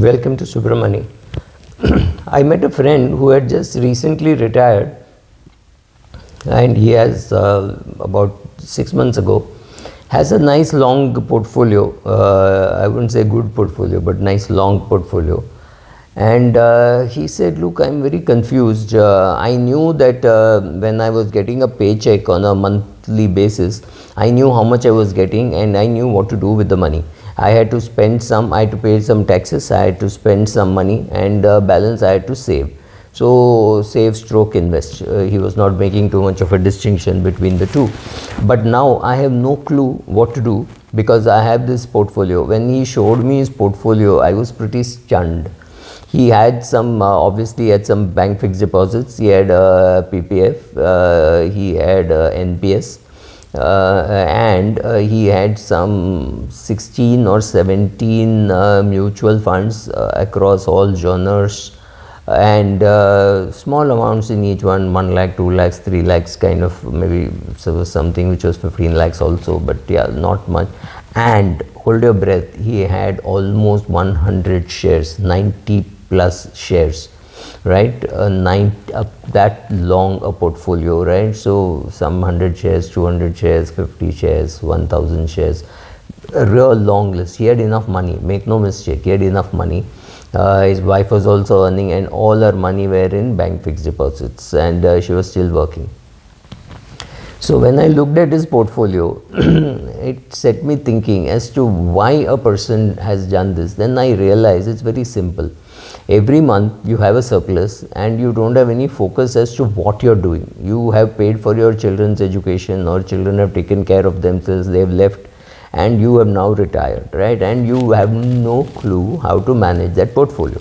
Welcome to Subramani. I met a friend who had just recently retired, and he has about 6 months ago has a nice long portfolio. I wouldn't say good portfolio, but nice long portfolio. And he said, look, I'm very confused. I knew that when I was getting a paycheck on a monthly basis, I knew how much I was getting and I knew what to do with the money. I had to spend some, I had to pay some taxes, I had to spend some money, and balance I had to save. So save stroke invest. He was not making too much of a distinction between the two. But now I have no clue what to do because I have this portfolio. When he showed me his portfolio, I was pretty stunned. He had some, obviously had some bank fixed deposits. He had PPF, he had NPS, and he had some 16 or 17 mutual funds across all genres, and small amounts in each one, 1 lakh, 2 lakhs, 3 lakhs kind of, maybe something which was 15 lakhs also, but yeah, not much. And hold your breath, he had almost 100 shares, 90 plus shares, right? That long a portfolio, right? So some 100 shares, 200 shares, 50 shares, 1000 shares, a real long list. He had enough money, make no mistake, he had enough money. His wife was also earning, and all her money were in bank fixed deposits, and she was still working. So when I looked at his portfolio, it set me thinking as to why a person has done this. Then I realized it's very simple. Every month you have a surplus and you don't have any focus as to what you're doing. You have paid for your children's education, or children have taken care of themselves, they have left, and you have now retired, right? And you have no clue how to manage that portfolio.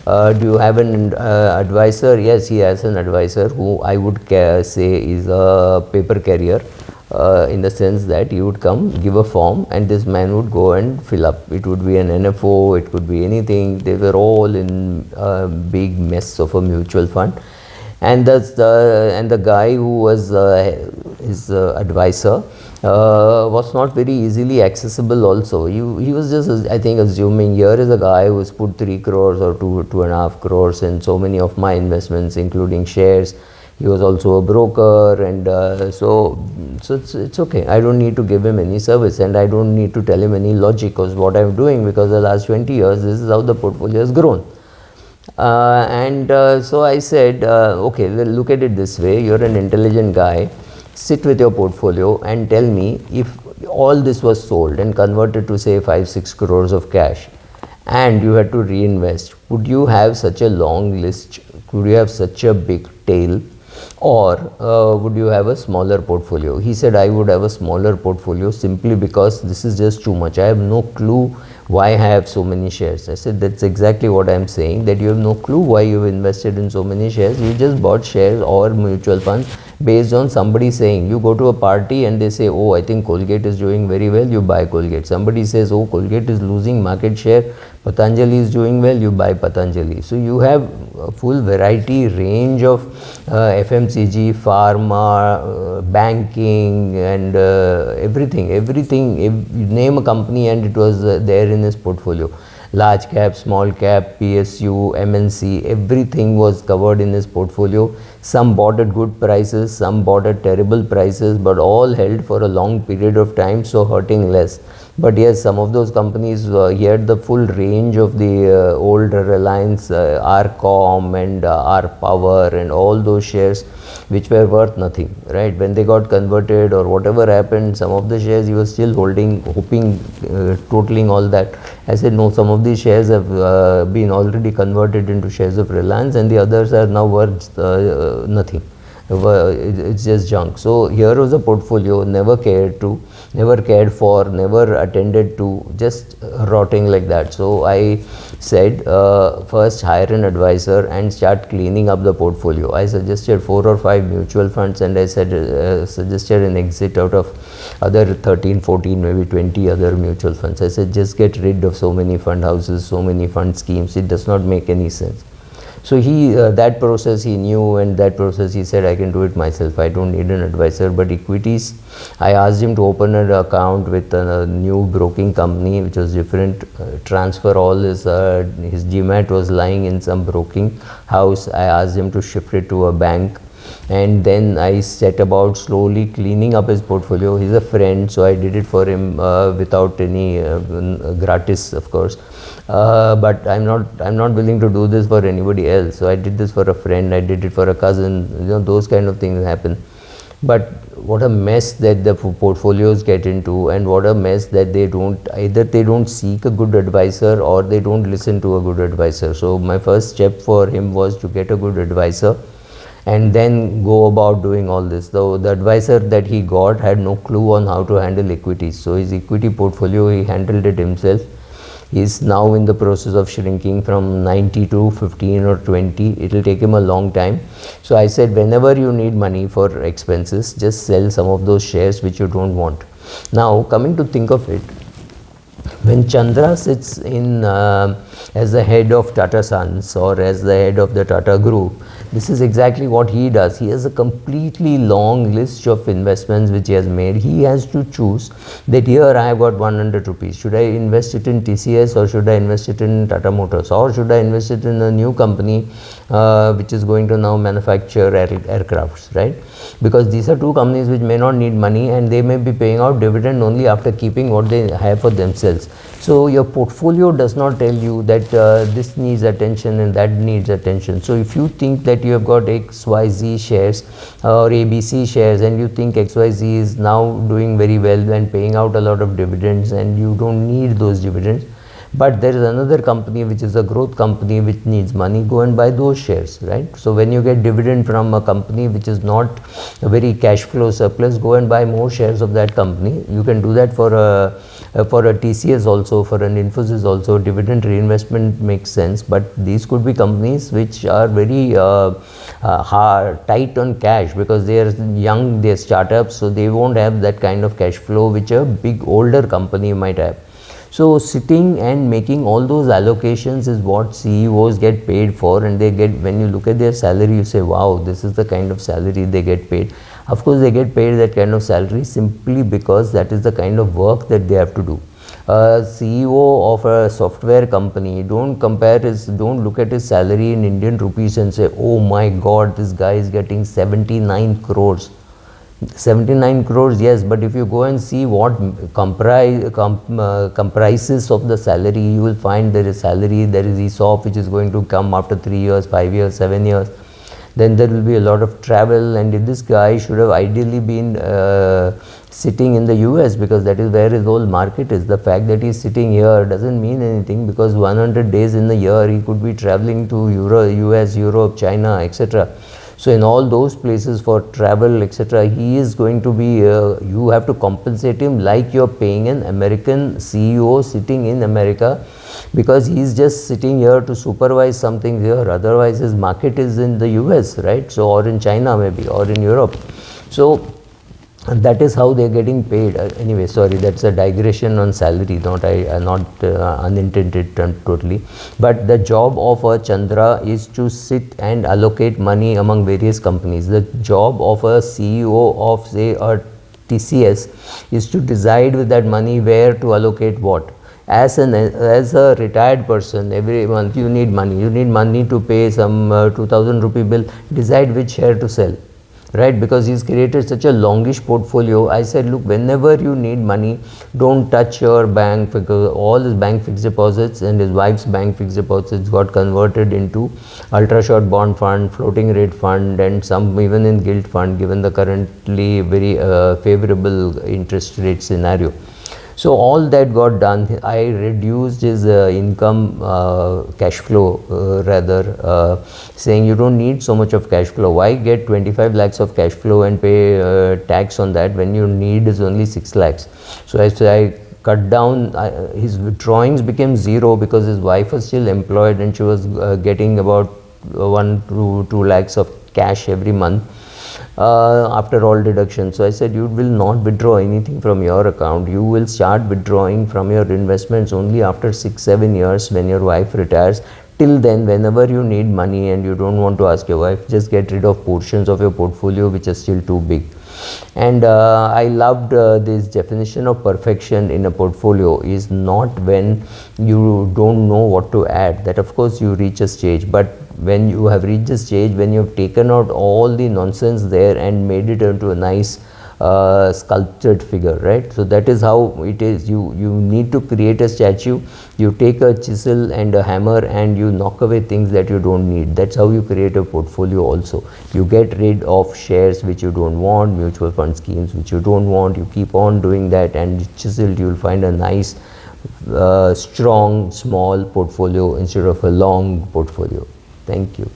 Do you have an advisor? Yes, he has an advisor who I would say is a paper carrier, in the sense that he would come, give a form, and this man would go and fill up. It would be an NFO, it could be anything. They were all in a big mess of a mutual fund. And the guy who was his advisor was not very easily accessible also. He was just, I think, assuming here is a guy who has put 3 crores or 2.5 crores in so many of my investments, including shares. He was also a broker, and so it's okay. I don't need to give him any service, and I don't need to tell him any logic because what I'm doing, because the last 20 years, this is how the portfolio has grown. So I said, okay, well, look at it this way. You're an intelligent guy. Sit with your portfolio and tell me, if all this was sold and converted to say 5-6 crores of cash, and you had to reinvest, would you have such a long list? Could you have such a big tail? Or would you have a smaller portfolio? He said, I would have a smaller portfolio simply because this is just too much. I have no clue why I have so many shares. I said, that's exactly what I'm saying, that you have no clue why you've invested in so many shares. You just bought shares or mutual funds based on somebody saying. You go to a party and they say, oh, I think Colgate is doing very well, you buy Colgate. Somebody says, oh, Colgate is losing market share, Patanjali is doing well, you buy Patanjali. So you have a full variety range of FMCG, pharma, banking, and everything. You name a company and it was there in his portfolio. Large cap, small cap, PSU, MNC, everything was covered in his portfolio. Some bought at good prices, some bought at terrible prices, but all held for a long period of time, so hurting less. But yes, some of those companies, he had the full range of the old Reliance, RCom and RPower and all those shares which were worth nothing, right? When they got converted or whatever happened, some of the shares he was still holding, hoping, totaling all that. I said, no, some of these shares have been already converted into shares of Reliance, and the others are now worth nothing. It's just junk. So here was a portfolio never cared for, never attended to, just rotting like that. So I said, first hire an advisor and start cleaning up the portfolio. I suggested 4 or 5 mutual funds, and I said suggested an exit out of other 13, 14, maybe 20 other mutual funds. I said, just get rid of so many fund houses, so many fund schemes. It does not make any sense. So that process he knew, and that process he said, I can do it myself. I don't need an advisor. But equities, I asked him to open an account with a new broking company, which was different. Transfer all his GMAT was lying in some broking house. I asked him to shift it to a bank. And then I set about slowly cleaning up his portfolio. He's a friend, so I did it for him without any gratis, of course. But I'm not willing to do this for anybody else. So I did this for a friend. I did it for a cousin. Those kind of things happen. But what a mess that the portfolios get into, and what a mess that they don't seek a good advisor, or they don't listen to a good advisor. So my first step for him was to get a good advisor, and then go about doing all this. Though the advisor that he got had no clue on how to handle equities. So his equity portfolio, he handled it himself. He is now in the process of shrinking from 90 to 15 or 20. It will take him a long time. So I said, whenever you need money for expenses, just sell some of those shares which you don't want. Now, coming to think of it, when Chandra sits in as the head of Tata Sons or as the head of the Tata Group, this is exactly what he does. He has a completely long list of investments which he has made. He has to choose that here I have got 100 rupees. Should I invest it in TCS, or should I invest it in Tata Motors, or should I invest it in a new company which is going to now manufacture aircrafts, right? Because these are two companies which may not need money, and they may be paying out dividend only after keeping what they have for themselves. So your portfolio does not tell you that this needs attention and that needs attention. So if you think that you have got XYZ shares or ABC shares, and you think XYZ is now doing very well and paying out a lot of dividends, and you don't need those dividends, but there is another company which is a growth company which needs money, go and buy those shares, right? So when you get dividend from a company which is not a very cash flow surplus, go and buy more shares of that company. You can do that for a TCS also, for an Infosys also. Dividend reinvestment makes sense, but these could be companies which are very tight on cash, because they are young, they are startups, so they won't have that kind of cash flow which a big older company might have. So sitting and making all those allocations is what CEOs get paid for, and they get, when you look at their salary, you say, wow, this is the kind of salary they get paid. Of course, they get paid that kind of salary simply because that is the kind of work that they have to do. A CEO of a software company, don't look at his salary in Indian rupees and say, oh my God, this guy is getting 79 crores. 79 crores, yes, but if you go and see what comprises of the salary, you will find there is salary, there is ESOP which is going to come after 3 years, 5 years, 7 years. Then there will be a lot of travel, and if this guy should have ideally been sitting in the US, because that is where his whole market is. The fact that he is sitting here doesn't mean anything, because 100 days in the year he could be traveling to US, Europe, China, etc. So in all those places for travel, etc., he is going to be, you have to compensate him like you're paying an American CEO sitting in America, because he's just sitting here to supervise something here. Otherwise his market is in the US, right? So, or in China maybe, or in Europe. So that is how they're getting paid. Anyway, sorry, that's a digression on salary, not unintended totally. But the job of a Chandra is to sit and allocate money among various companies. The job of a CEO of, say, a TCS is to decide with that money where to allocate what. As a retired person, every month you need money. You need money to pay some 2000 rupee bill. Decide which share to sell. Right, because he's created such a longish portfolio. I said, look, whenever you need money, don't touch your bank, because all his bank fixed deposits and his wife's bank fixed deposits got converted into ultra short bond fund, floating rate fund, and some even in gilt fund, given the currently very favorable interest rate scenario. So all that got done. I reduced his income cash flow, saying you don't need so much of cash flow. Why get 25 lakhs of cash flow and pay tax on that when your need is only 6 lakhs? So I cut down, his withdrawings became zero, because his wife was still employed and she was getting about 1 to 2 lakhs of cash every month. After all deductions. So I said, you will not withdraw anything from your account. You will start withdrawing from your investments only after 6-7 years when your wife retires. till then, whenever you need money and you don't want to ask your wife, just get rid of portions of your portfolio which are still too big. And I loved this definition of perfection in a portfolio is not when you don't know what to add. That of course you reach a stage, but when you have reached a stage when you have taken out all the nonsense there and made it into a nice sculptured figure, right? So that is how it is. You need to create a statue. You take a chisel and a hammer and you knock away things that you don't need. That's how you create a portfolio also. You get rid of shares which you don't want, mutual fund schemes which you don't want. You keep on doing that, and chiseled you will find a nice strong small portfolio instead of a long portfolio. Thank you.